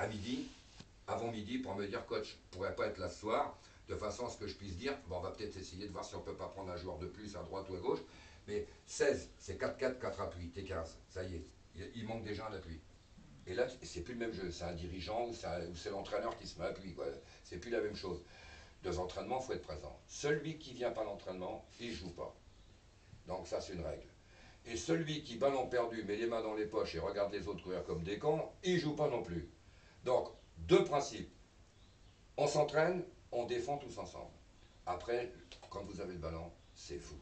à midi, avant midi, pour me dire, coach, je ne pourrais pas être là ce soir, de façon à ce que je puisse dire, bon, on va peut-être essayer de voir si on ne peut pas prendre un joueur de plus à droite ou à gauche, mais 16, c'est 4-4, 4 appuis, t'es 15, ça y est, il manque déjà un appui. Et là, c'est plus le même jeu, c'est un dirigeant ou c'est l'entraîneur qui se met à appui, quoi. C'est plus la même chose. Deux entraînements, il faut être présent. Celui qui vient pas à l'entraînement, il ne joue pas. Donc ça, c'est une règle. Et celui qui, ballon perdu, met les mains dans les poches et regarde les autres courir comme des cons, il ne joue pas non plus. Donc, deux principes. On s'entraîne, on défend tous ensemble. Après, quand vous avez le ballon, c'est vous.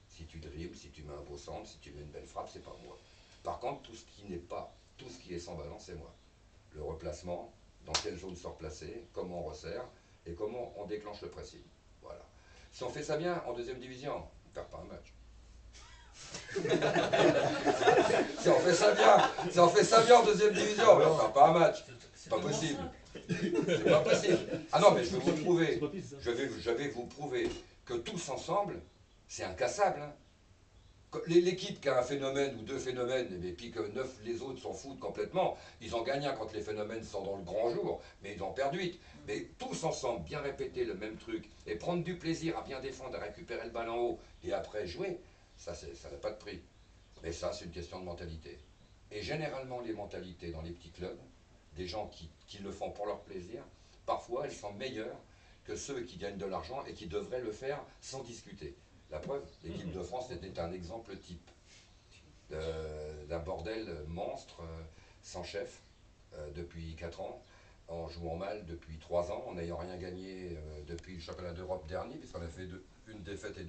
Si tu dribbles, si tu mets un beau centre, si tu mets une belle frappe, c'est pas moi. Par contre, tout ce qui n'est pas, tout ce qui est sans ballon, c'est moi. Le replacement, dans quelle zone se replacer, comment on resserre et comment on déclenche le pressing. Voilà. Si on fait ça bien en deuxième division, on ne perd pas un match. Si on fait ça bien en deuxième division, on ne perd pas un match. C'est pas possible. C'est pas possible. Ah non, mais je vais vous prouver. Je vais vous prouver que tous ensemble, c'est incassable. Hein. L'équipe qui a un phénomène ou deux phénomènes, et puis que 9 les autres s'en foutent complètement, ils ont gagné quand les phénomènes sont dans le grand jour, mais ils ont perdu 8. Mais tous ensemble, bien répéter le même truc, et prendre du plaisir à bien défendre, à récupérer le ballon en haut, et après jouer, ça n'a pas de prix. Mais ça, c'est une question de mentalité. Et généralement, les mentalités dans les petits clubs, des gens qui le font pour leur plaisir, parfois elles sont meilleures que ceux qui gagnent de l'argent et qui devraient le faire sans discuter. La preuve, l'équipe de France était un exemple type d'un bordel monstre, sans chef, depuis 4 ans, en jouant mal depuis 3 ans, en n'ayant rien gagné depuis le championnat d'Europe dernier, puisqu'on a fait une défaite et